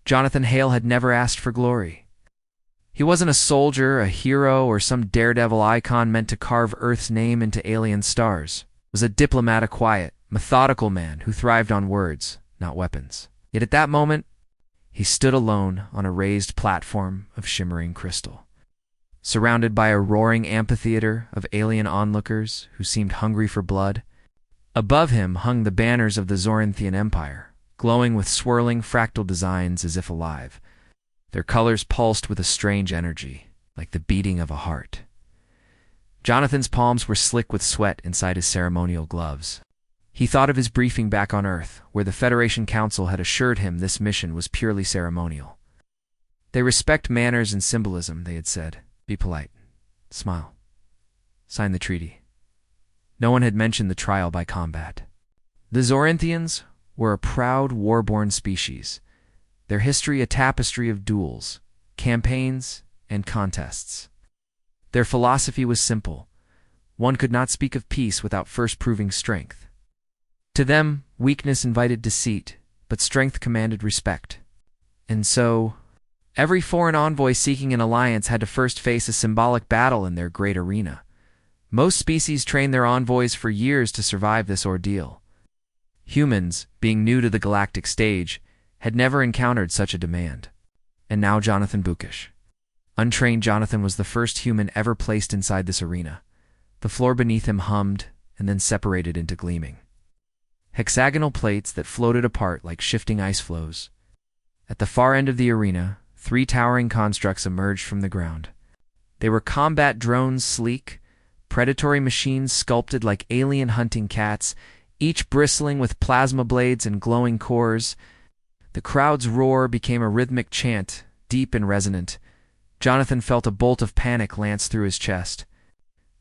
Jonathan Hale had never asked for glory. He wasn't a soldier, a hero, or some daredevil icon meant to carve Earth's name into alien stars. He was a diplomatic, quiet, methodical man who thrived on words, not weapons. Yet at that moment, he stood alone on a raised platform of shimmering crystal, surrounded by a roaring amphitheater of alien onlookers who seemed hungry for blood. Above him hung the banners of the Zoranthian Empire, glowing with swirling fractal designs as if alive. Their colors pulsed with a strange energy, like the beating of a heart. Jonathan's palms were slick with sweat inside his ceremonial gloves. He thought of his briefing back on Earth, where the Federation Council had assured him this mission was purely ceremonial. They respect manners and symbolism, they had said. Be polite. Smile. Sign the treaty. No one had mentioned the trial by combat. The Zoranthians were a proud, war-born species, their history a tapestry of duels, campaigns, and contests. Their philosophy was simple. One could not speak of peace without first proving strength. To them, weakness invited deceit, but strength commanded respect. And so, every foreign envoy seeking an alliance had to first face a symbolic battle in their great arena. Most species train their envoys for years to survive this ordeal. Humans, being new to the galactic stage, had never encountered such a demand. And now Jonathan Bukish. Untrained Jonathan was the first human ever placed inside this arena. The floor beneath him hummed and then separated into gleaming hexagonal plates that floated apart like shifting ice flows. At the far end of the arena, 3 towering constructs emerged from the ground. They were combat drones, sleek, predatory machines sculpted like alien hunting cats, each bristling with plasma blades and glowing cores. The crowd's roar became a rhythmic chant, deep and resonant. Jonathan felt a bolt of panic lance through his chest.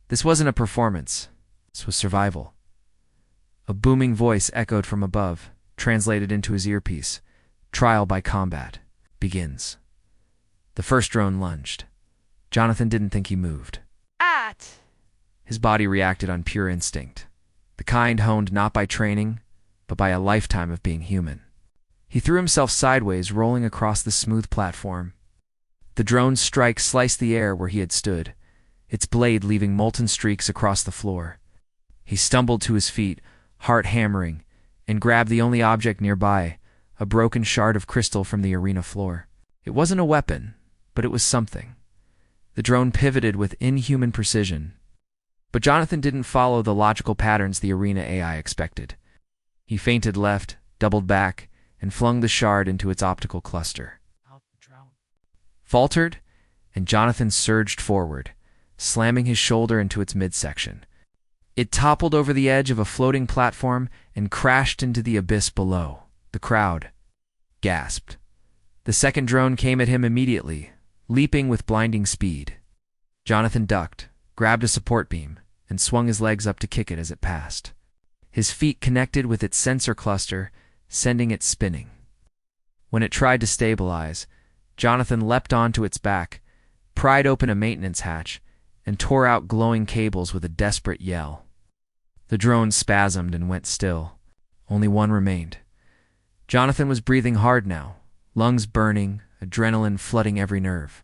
This wasn't a performance. This was survival. A booming voice echoed from above, translated into his earpiece. Trial by combat begins. The first drone lunged. Jonathan didn't think he moved. His body reacted on pure instinct, the kind honed not by training, but by a lifetime of being human. He threw himself sideways, rolling across the smooth platform. The drone's strike sliced the air where he had stood, its blade leaving molten streaks across the floor. He stumbled to his feet, heart hammering, and grabbed the only object nearby, a broken shard of crystal from the arena floor. It wasn't a weapon, but it was something. The drone pivoted with inhuman precision. But Jonathan didn't follow the logical patterns the arena AI expected. He feinted left, doubled back, and flung the shard into its optical cluster. Faltered, and Jonathan surged forward, slamming his shoulder into its midsection. It toppled over the edge of a floating platform and crashed into the abyss below. The crowd gasped. The second drone came at him immediately, leaping with blinding speed. Jonathan ducked, grabbed a support beam, and swung his legs up to kick it as it passed. His feet connected with its sensor cluster, sending it spinning. When it tried to stabilize, Jonathan leapt onto its back, pried open a maintenance hatch, and tore out glowing cables with a desperate yell. The drone spasmed and went still. Only one remained. Jonathan was breathing hard now, lungs burning, adrenaline flooding every nerve.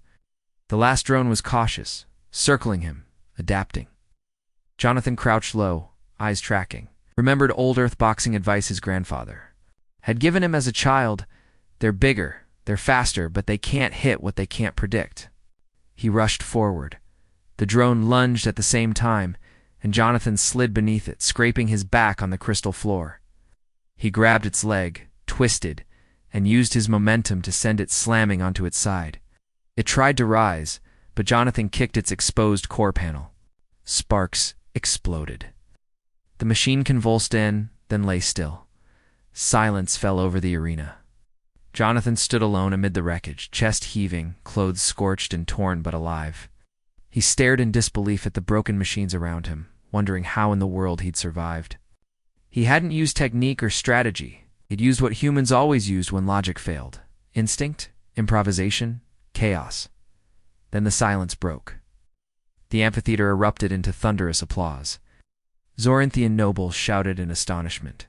The last drone was cautious, circling him, adapting. Jonathan crouched low, eyes tracking, remembered old Earth boxing advice his grandfather had given him as a child. They're bigger, they're faster, but they can't hit what they can't predict. He rushed forward. The drone lunged at the same time, and Jonathan slid beneath it, scraping his back on the crystal floor. He grabbed its leg, twisted, and used his momentum to send it slamming onto its side. It tried to rise, but Jonathan kicked its exposed core panel. Sparks exploded. The machine convulsed in, then lay still. Silence fell over the arena. Jonathan stood alone amid the wreckage, chest heaving, clothes scorched and torn but alive. He stared in disbelief at the broken machines around him, wondering how in the world he'd survived. He hadn't used technique or strategy. He'd used what humans always used when logic failed: instinct, improvisation, chaos. Then the silence broke. The amphitheater erupted into thunderous applause. Zoranthian nobles shouted in astonishment.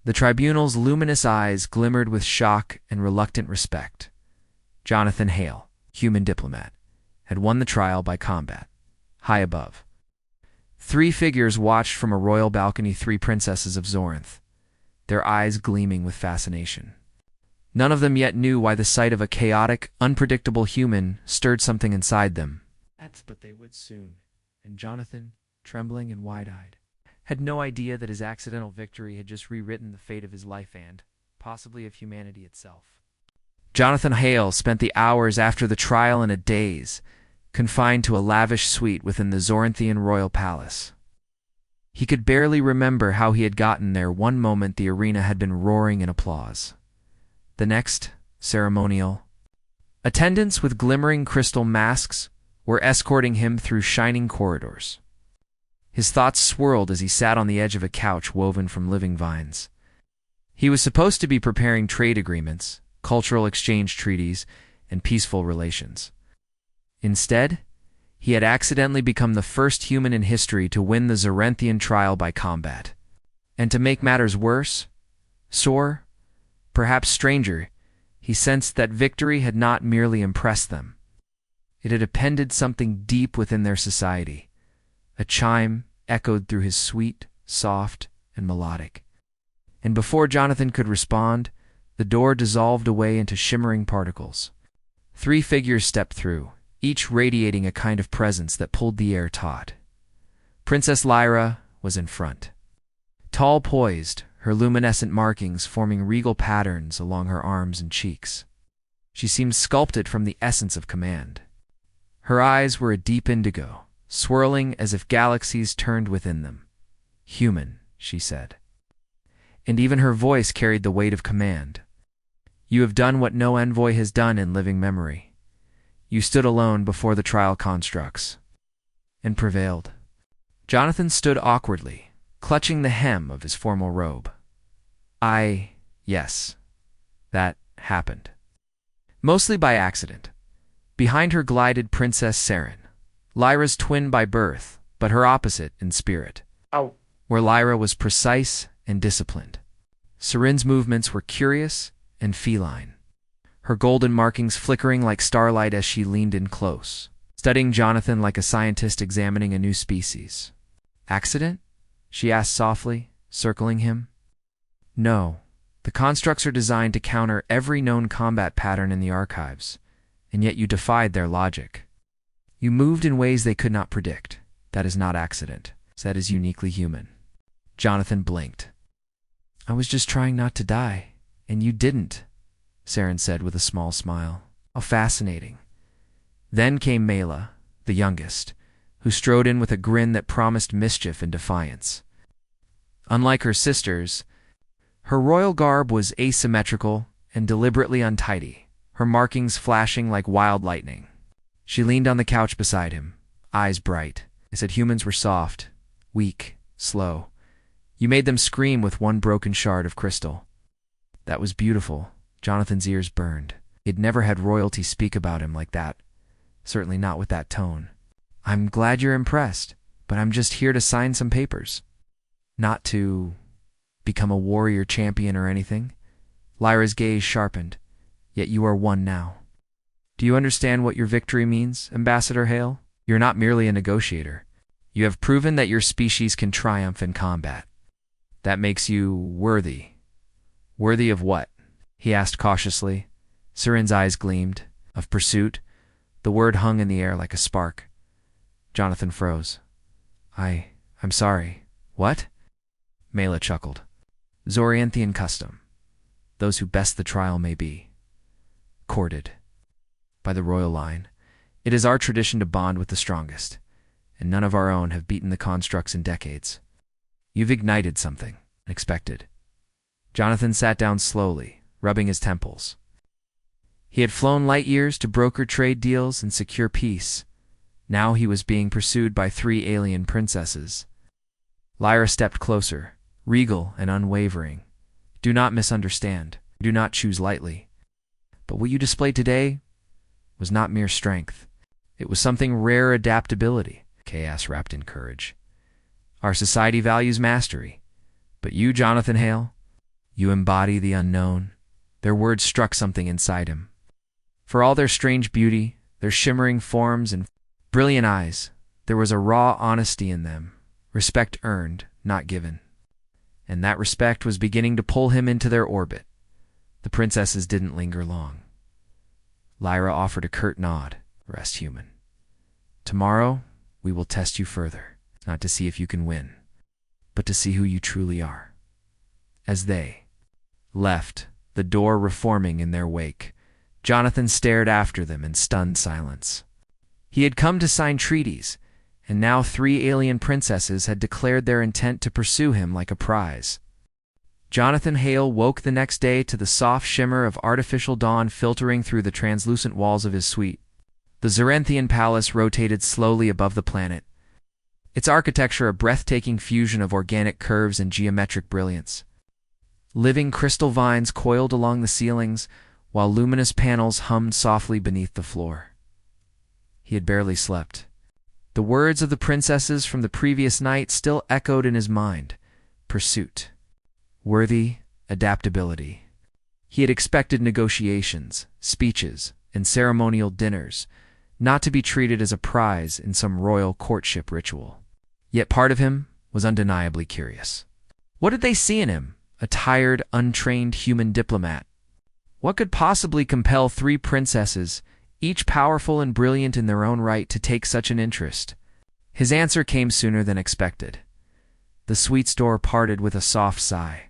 The tribunal's luminous eyes glimmered with shock and reluctant respect. Jonathan Hale, human diplomat, had won the trial by combat. High above, 3 figures watched from a royal balcony, 3 princesses of Zorinth, their eyes gleaming with fascination. None of them yet knew why the sight of a chaotic, unpredictable human stirred something inside them. But they would soon, and Jonathan, trembling and wide-eyed, had no idea that his accidental victory had just rewritten the fate of his life and, possibly, of humanity itself. Jonathan Hale spent the hours after the trial in a daze, confined to a lavish suite within the Zorinthian royal palace. He could barely remember how he had gotten there. One moment the arena had been roaring in applause. The next, ceremonial. Attendants with glimmering crystal masks were escorting him through shining corridors. His thoughts swirled as he sat on the edge of a couch woven from living vines. He was supposed to be preparing trade agreements, cultural exchange treaties, and peaceful relations. Instead, he had accidentally become the first human in history to win the Zorinthian trial by combat. And to make matters worse, sore, perhaps stranger, he sensed that victory had not merely impressed them. It had appended something deep within their society. A chime echoed through his suite, soft and melodic. And before Jonathan could respond, the door dissolved away into shimmering particles. 3 figures stepped through, each radiating a kind of presence that pulled the air taut. Princess Lyra was in front. Tall poised, her luminescent markings forming regal patterns along her arms and cheeks. She seemed sculpted from the essence of command. Her eyes were a deep indigo, swirling as if galaxies turned within them. "Human," she said. And even her voice carried the weight of command. "You have done what no envoy has done in living memory. You stood alone before the trial constructs, and prevailed." Jonathan stood awkwardly, clutching the hem of his formal robe. Yes, that happened. Mostly by accident. Behind her glided Princess Saren, Lyra's twin by birth, but her opposite in spirit. Where Lyra was precise and disciplined, Saren's movements were curious and feline, her golden markings flickering like starlight as she leaned in close, studying Jonathan like a scientist examining a new species. "Accident?" she asked softly, circling him. "No. The constructs are designed to counter every known combat pattern in the archives, and yet you defied their logic. You moved in ways they could not predict. That is not accident. That is uniquely human." Jonathan blinked. "I was just trying not to die, and you didn't," Saren said with a small smile. "How fascinating." Then came Mela, the youngest, who strode in with a grin that promised mischief and defiance. Unlike her sisters, her royal garb was asymmetrical and deliberately untidy, her markings flashing like wild lightning. She leaned on the couch beside him, eyes bright. "I said humans were soft, weak, slow. You made them scream with one broken shard of crystal." That was beautiful. Jonathan's ears burned. He'd never had royalty speak about him like that, certainly not with that tone. "I'm glad you're impressed, but I'm just here to sign some papers. Not to become a warrior champion or anything." Lyra's gaze sharpened. "Yet you are one now. Do you understand what your victory means, Ambassador Hale? You're not merely a negotiator. You have proven that your species can triumph in combat. That makes you worthy." "Worthy of what?" he asked cautiously. Saren's eyes gleamed. "Of pursuit." The word hung in the air like a spark. Jonathan froze. I'm sorry. What?" Mela chuckled. "Zorinthian custom. Those who best the trial may be courted by the royal line. It is our tradition to bond with the strongest, and none of our own have beaten the constructs in decades. You've ignited something unexpected." Jonathan sat down slowly, rubbing his temples. He had flown light years to broker trade deals and secure peace. Now he was being pursued by 3 alien princesses. Lyra stepped closer, regal and unwavering. "Do not misunderstand. Do not choose lightly. But what you displayed today was not mere strength. It was something rare adaptability, chaos wrapped in courage. Our society values mastery. But you, Jonathan Hale, You embody the unknown. Their words struck something inside him. For all their strange beauty, their shimmering forms and brilliant eyes, there was a raw honesty in them, respect earned, not given. And that respect was beginning to pull him into their orbit. The princesses didn't linger long. Lyra offered a curt nod. Rest human. Tomorrow, we will test you further, not to see if you can win, but to see who you truly are. As they left, the door reforming in their wake, Jonathan stared after them in stunned silence. He had come to sign treaties, and now 3 alien princesses had declared their intent to pursue him like a prize. Jonathan Hale woke the next day to the soft shimmer of artificial dawn filtering through the translucent walls of his suite. The Zerenthian palace rotated slowly above the planet, its architecture a breathtaking fusion of organic curves and geometric brilliance. Living crystal vines coiled along the ceilings, while luminous panels hummed softly beneath the floor. He had barely slept. The words of the princesses from the previous night still echoed in his mind. Pursuit. Worthy. Adaptability. He had expected negotiations, speeches, and ceremonial dinners, not to be treated as a prize in some royal courtship ritual. Yet part of him was undeniably curious. What did they see in him? A tired, untrained human diplomat. What could possibly compel 3 princesses, each powerful and brilliant in their own right, to take such an interest? His answer came sooner than expected. The suite's door parted with a soft sigh,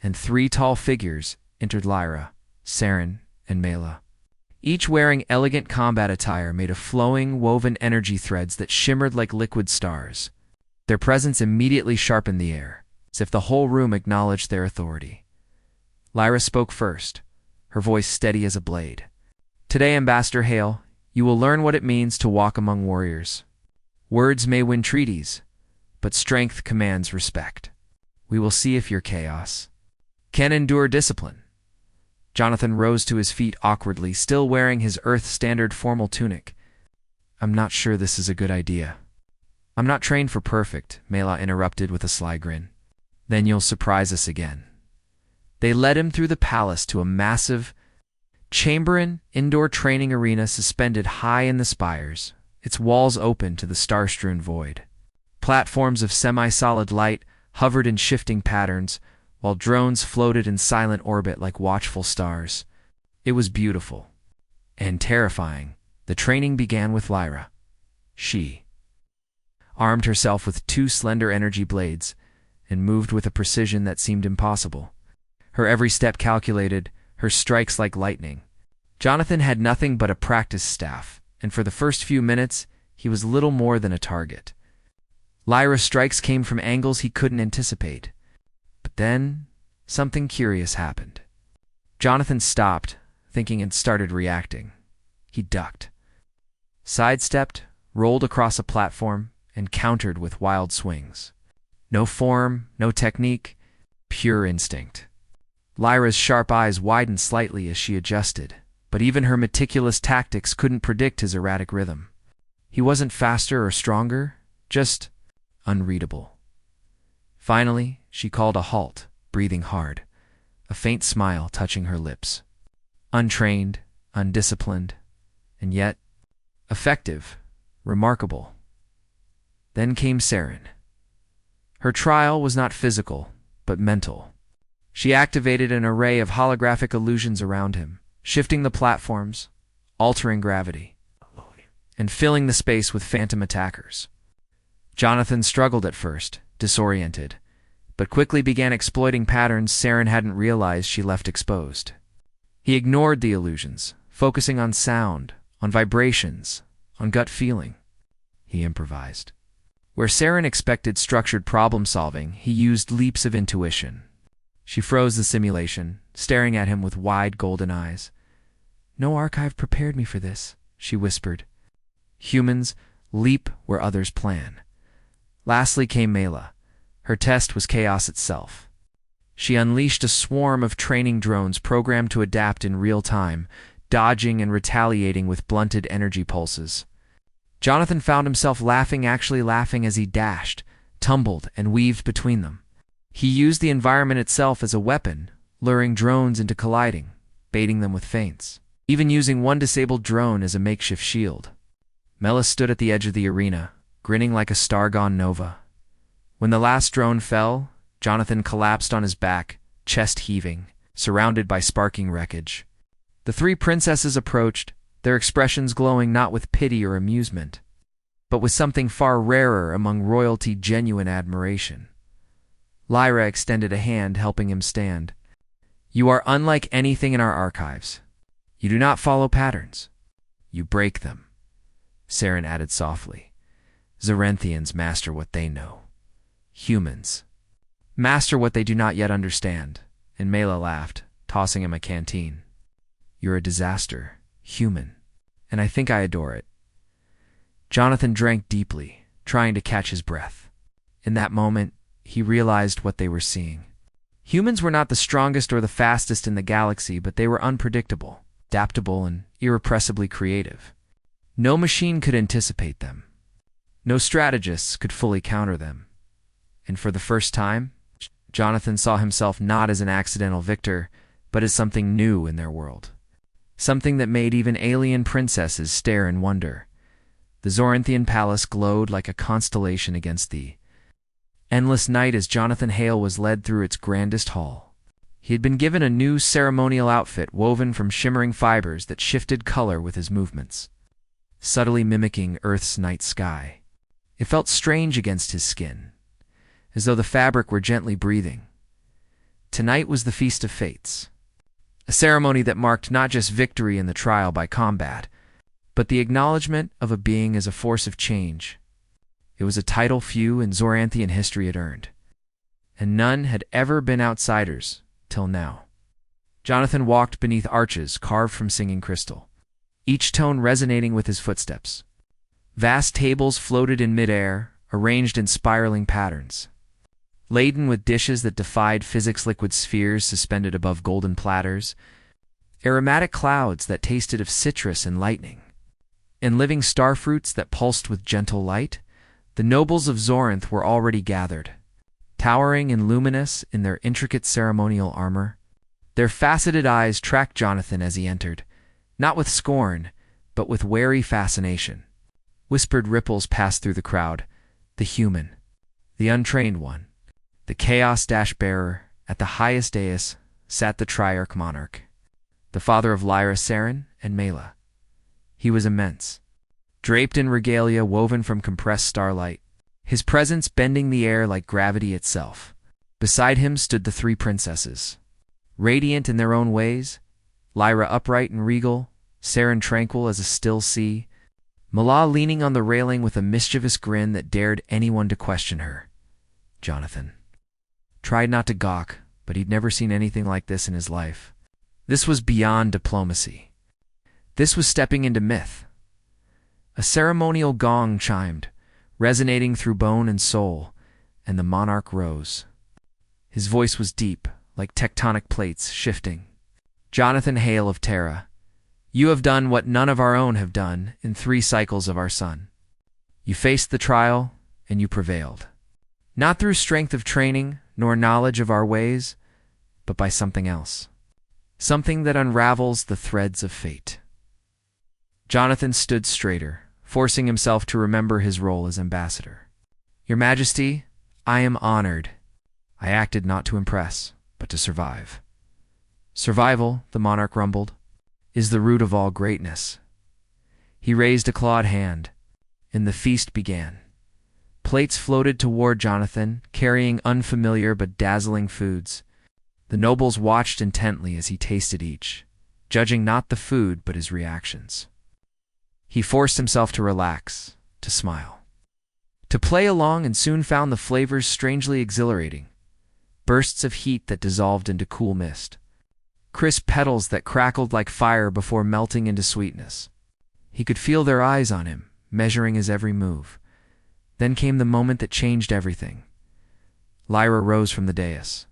and 3 tall figures entered Lyra, Saren, and Mela. Each wearing elegant combat attire made of flowing, woven energy threads that shimmered like liquid stars. Their presence immediately sharpened the air, as if the whole room acknowledged their authority. Lyra spoke first, her voice steady as a blade. Today, Ambassador Hale, you will learn what it means to walk among warriors. Words may win treaties, but strength commands respect. We will see if your chaos can endure discipline. Jonathan rose to his feet awkwardly, still wearing his Earth-standard formal tunic. I'm not sure this is a good idea. I'm not trained for perfect, Mela interrupted with a sly grin. Then you'll surprise us again. They led him through the palace to a massive, chambered indoor training arena suspended high in the spires, its walls open to the star-strewn void. Platforms of semi-solid light hovered in shifting patterns, while drones floated in silent orbit like watchful stars. It was beautiful and terrifying. The training began with Lyra. She armed herself with 2 slender energy blades and moved with a precision that seemed impossible. Her every step calculated, her strikes like lightning. Jonathan had nothing but a practice staff, and for the first few minutes, he was little more than a target. Lyra's strikes came from angles he couldn't anticipate. But then, something curious happened. Jonathan stopped, thinking, and started reacting. He ducked, sidestepped, rolled across a platform, and countered with wild swings. No form, no technique, pure instinct. Lyra's sharp eyes widened slightly as she adjusted, but even her meticulous tactics couldn't predict his erratic rhythm. He wasn't faster or stronger, just unreadable. Finally, she called a halt, breathing hard, a faint smile touching her lips. Untrained, undisciplined, and yet effective, remarkable. Then came Saren. Her trial was not physical, but mental. She activated an array of holographic illusions around him, shifting the platforms, altering gravity, and filling the space with phantom attackers. Jonathan struggled at first, disoriented, but quickly began exploiting patterns Saren hadn't realized she left exposed. He ignored the illusions, focusing on sound, on vibrations, on gut feeling. He improvised. Where Saren expected structured problem-solving, he used leaps of intuition. She froze the simulation, staring at him with wide golden eyes. No archive prepared me for this, she whispered. Humans leap where others plan. Lastly came Mela. Her test was chaos itself. She unleashed a swarm of training drones programmed to adapt in real time, dodging and retaliating with blunted energy pulses. Jonathan found himself actually laughing as he dashed, tumbled, and weaved between them. He used the environment itself as a weapon, luring drones into colliding, baiting them with feints, even using one disabled drone as a makeshift shield. Mela stood at the edge of the arena, grinning like a star-gone nova. When the last drone fell, Jonathan collapsed on his back, chest heaving, surrounded by sparking wreckage. The three princesses approached, their expressions glowing not with pity or amusement, but with something far rarer among royalty, genuine admiration. Lyra extended a hand, helping him stand. "You are unlike anything in our archives. You do not follow patterns. You break them," Saren added softly. "Zorinthians master what they know. Humans master what they do not yet understand." And Mela laughed, tossing him a canteen. "You're a disaster, human, and I think I adore it." Jonathan drank deeply, trying to catch his breath. In that moment, he realized what they were seeing. Humans were not the strongest or the fastest in the galaxy, but they were unpredictable, adaptable, and irrepressibly creative. No machine could anticipate them. No strategists could fully counter them. And for the first time, Jonathan saw himself not as an accidental victor, but as something new in their world. Something that made even alien princesses stare in wonder. The Zorinthian palace glowed like a constellation against the endless night as Jonathan Hale was led through its grandest hall. He had been given a new ceremonial outfit woven from shimmering fibers that shifted color with his movements, subtly mimicking Earth's night sky. It felt strange against his skin, as though the fabric were gently breathing. Tonight was the Feast of Fates, a ceremony that marked not just victory in the trial by combat, but the acknowledgement of a being as a force of change. It was a title few in Zoranthian history had earned, and none had ever been outsiders till now. Jonathan walked beneath arches carved from singing crystal, each tone resonating with his footsteps. Vast tables floated in midair, arranged in spiraling patterns, laden with dishes that defied physics, liquid spheres suspended above golden platters, aromatic clouds that tasted of citrus and lightning, and living starfruits that pulsed with gentle light. The nobles of Zorinth were already gathered, towering and luminous in their intricate ceremonial armor. Their faceted eyes tracked Jonathan as he entered, not with scorn, but with wary fascination. Whispered ripples passed through the crowd. The human, the untrained one, the chaos-bearer. At the highest dais sat the Triarch monarch, the father of Lyra, Saren, and Mela. He was immense, draped in regalia woven from compressed starlight, his presence bending the air like gravity itself. Beside him stood the three princesses, radiant in their own ways, Lyra upright and regal, Saren tranquil as a still sea, Mela leaning on the railing with a mischievous grin that dared anyone to question her. Jonathan tried not to gawk, but he'd never seen anything like this in his life. This was beyond diplomacy. This was stepping into myth. A ceremonial gong chimed, resonating through bone and soul, and the monarch rose. His voice was deep, like tectonic plates shifting. "Jonathan Hale of Terra, you have done what none of our own have done in 3 cycles of our sun. You faced the trial, and you prevailed. Not through strength of training, nor knowledge of our ways, but by something else. Something that unravels the threads of fate." Jonathan stood straighter, forcing himself to remember his role as ambassador. "Your Majesty, I am honored. I acted not to impress, but to survive." "Survival," the monarch rumbled, "is the root of all greatness." He raised a clawed hand, and the feast began. Plates floated toward Jonathan, carrying unfamiliar but dazzling foods. The nobles watched intently as he tasted each, judging not the food but his reactions. He forced himself to relax, to smile, to play along, and soon found the flavors strangely exhilarating. Bursts of heat that dissolved into cool mist, crisp petals that crackled like fire before melting into sweetness. He could feel their eyes on him, measuring his every move. Then came the moment that changed everything. Lyra rose from the dais,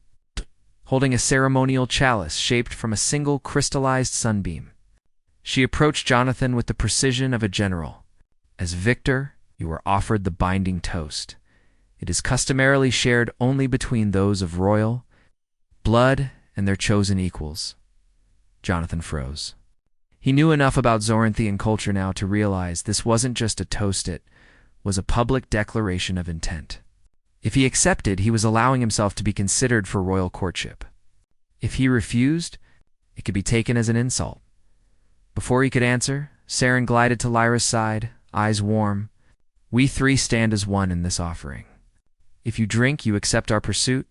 holding a ceremonial chalice shaped from a single crystallized sunbeam. She approached Jonathan with the precision of a general. As victor, you were offered the binding toast. It is customarily shared only between those of royal blood and their chosen equals. Jonathan froze. He knew enough about Zoranthian culture now to realize this wasn't just a toast, it was a public declaration of intent. If he accepted, he was allowing himself to be considered for royal courtship. If he refused, it could be taken as an insult. Before he could answer, Saren glided to Lyra's side, eyes warm. "We three stand as one in this offering. If you drink, you accept our pursuit."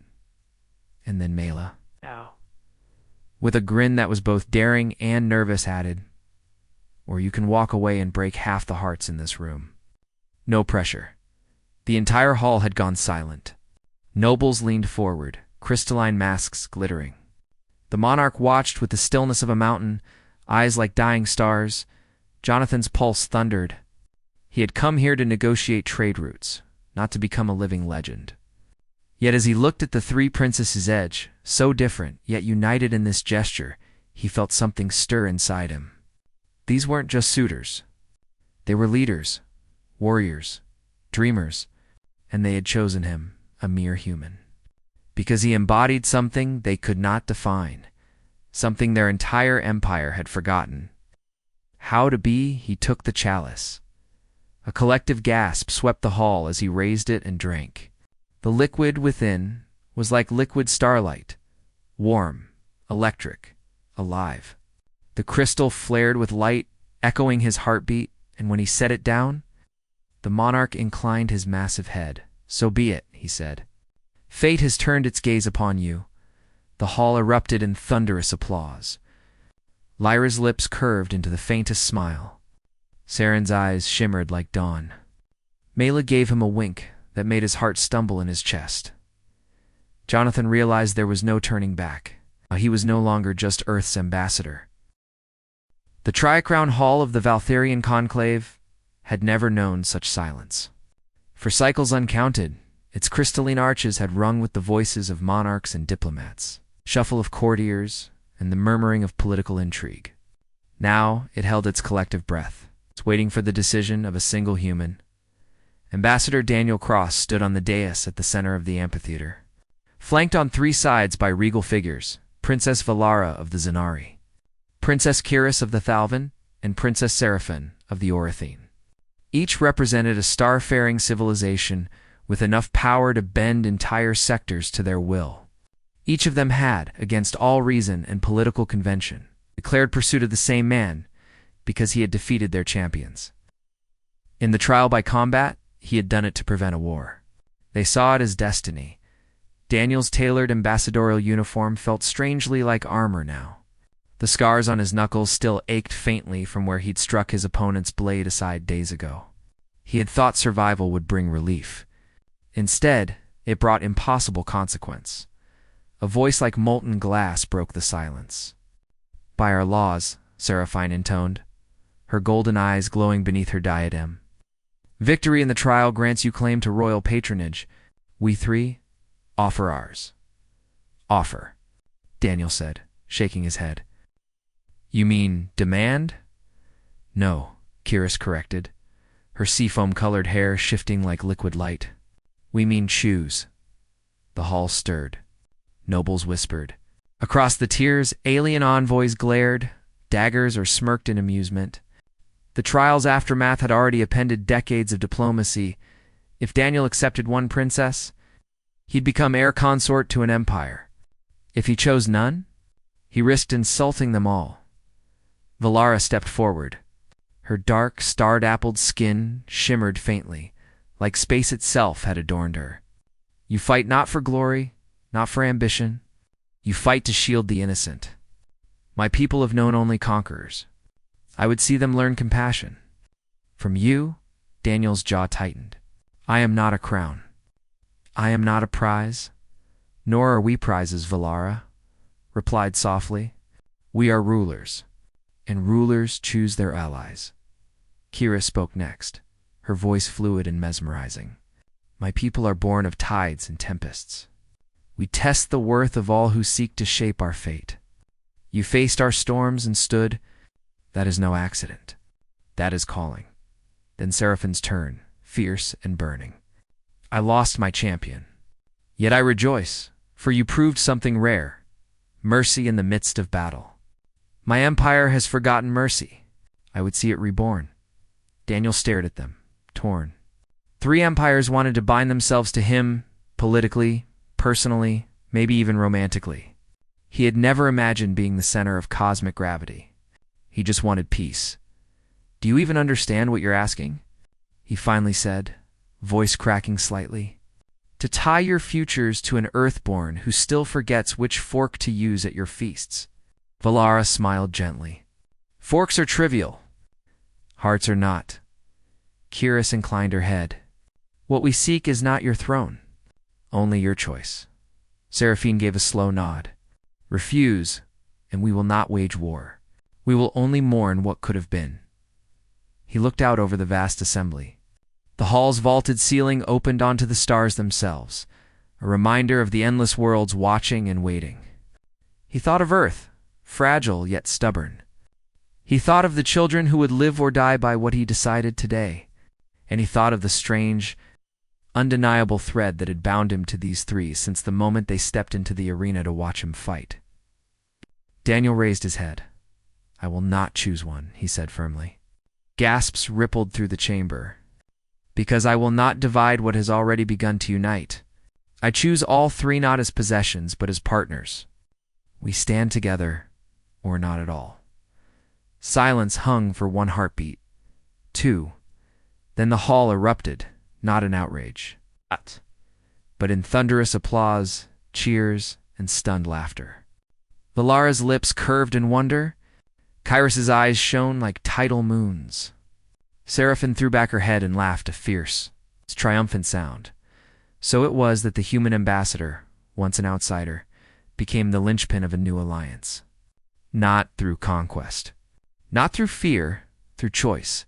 And then Mela, No. with a grin that was both daring and nervous, added, "Or you can walk away and break half the hearts in this room." No pressure. The entire hall had gone silent. Nobles leaned forward, crystalline masks glittering. The monarch watched with the stillness of a mountain, eyes like dying stars. Jonathan's pulse thundered. He had come here to negotiate trade routes, not to become a living legend. Yet as he looked at the three princesses' edge, so different, yet united in this gesture, he felt something stir inside him. These weren't just suitors. They were leaders, warriors, dreamers, and they had chosen him, a mere human. Because he embodied something they could not define, something their entire empire had forgotten. How to be, he took the chalice. A collective gasp swept the hall as he raised it and drank. The liquid within was like liquid starlight, warm, electric, alive. The crystal flared with light, echoing his heartbeat, and when he set it down, the monarch inclined his massive head. "So be it," he said. "Fate has turned its gaze upon you." The hall erupted in thunderous applause. Lyra's lips curved into the faintest smile. Saren's eyes shimmered like dawn. Mela gave him a wink that made his heart stumble in his chest. Jonathan realized there was no turning back. He was no longer just Earth's ambassador. The Triacrown Hall of the Valtherian Conclave had never known such silence. For cycles uncounted, its crystalline arches had rung with the voices of monarchs and diplomats, shuffle of courtiers, and the murmuring of political intrigue. Now it held its collective breath, waiting for the decision of a single human. Ambassador Daniel Cross stood on the dais at the center of the amphitheater, flanked on three sides by regal figures: Princess Valara of the Zanari, Princess Kiris of the Thalvin, and Princess Seraphine of the Orathine. Each represented a star-faring civilization with enough power to bend entire sectors to their will. Each of them had, against all reason and political convention, declared pursuit of the same man because he had defeated their champions. In the trial by combat, he had done it to prevent a war. They saw it as destiny. Daniel's tailored ambassadorial uniform felt strangely like armor now. The scars on his knuckles still ached faintly from where he'd struck his opponent's blade aside days ago. He had thought survival would bring relief. Instead, it brought impossible consequence. A voice like molten glass broke the silence. "By our laws," Seraphine intoned, her golden eyes glowing beneath her diadem. "Victory in the trial grants you claim to royal patronage. We three offer ours." "Offer," Daniel said, shaking his head. "You mean demand?" "No," Kiris corrected, her seafoam-colored hair shifting like liquid light. "We mean choose." The hall stirred. Nobles whispered. Across the tiers, alien envoys glared, daggers or smirked in amusement. The trial's aftermath had already appended decades of diplomacy. If Daniel accepted one princess, he'd become heir consort to an empire. If he chose none, he risked insulting them all. Valara stepped forward. Her dark, star-dappled skin shimmered faintly, like space itself had adorned her. "You fight not for glory, not for ambition. You fight to shield the innocent. My people have known only conquerors. I would see them learn compassion. From you," Daniel's jaw tightened, "I am not a crown. I am not a prize. Nor are we prizes," Valara replied softly. "We are rulers, and rulers choose their allies." Kira spoke next, her voice fluid and mesmerizing. "My people are born of tides and tempests. We test the worth of all who seek to shape our fate. You faced our storms and stood. That is no accident. That is calling." Then Seraphine's turn, fierce and burning. "I lost my champion. Yet I rejoice, for you proved something rare. mercy in the midst of battle. My empire has forgotten mercy. I would see it reborn. Daniel stared at them, torn. 3 empires wanted to bind themselves to him, politically, personally, maybe even romantically. He had never imagined being the center of cosmic gravity. He just wanted peace. Do you even understand what you're asking? He finally said, voice cracking slightly. To tie your futures to an earthborn who still forgets which fork to use at your feasts. Valara smiled gently. Forks are trivial. Hearts are not. Kiris inclined her head. What we seek is not your throne. Only your choice. Seraphine gave a slow nod. Refuse, and we will not wage war. We will only mourn what could have been. He looked out over the vast assembly. The hall's vaulted ceiling opened onto the stars themselves, a reminder of the endless worlds watching and waiting. He thought of Earth, fragile yet stubborn. He thought of the children who would live or die by what he decided today, and he thought of the strange, undeniable thread that had bound him to these 3 since the moment they stepped into the arena to watch him fight. Daniel raised his head. I will not choose one, he said firmly. Gasps rippled through the chamber. Because I will not divide what has already begun to unite. I choose all 3 not as possessions, but as partners. We stand together, or not at all. Silence hung for 1 heartbeat. 2. Then the hall erupted, not in outrage, but in thunderous applause, cheers, and stunned laughter. Valara's lips curved in wonder. Kyrus's eyes shone like tidal moons. Seraphine threw back her head and laughed a fierce, triumphant sound. So it was that the human ambassador, once an outsider, became the linchpin of a new alliance. Not through conquest. Not through fear, through choice.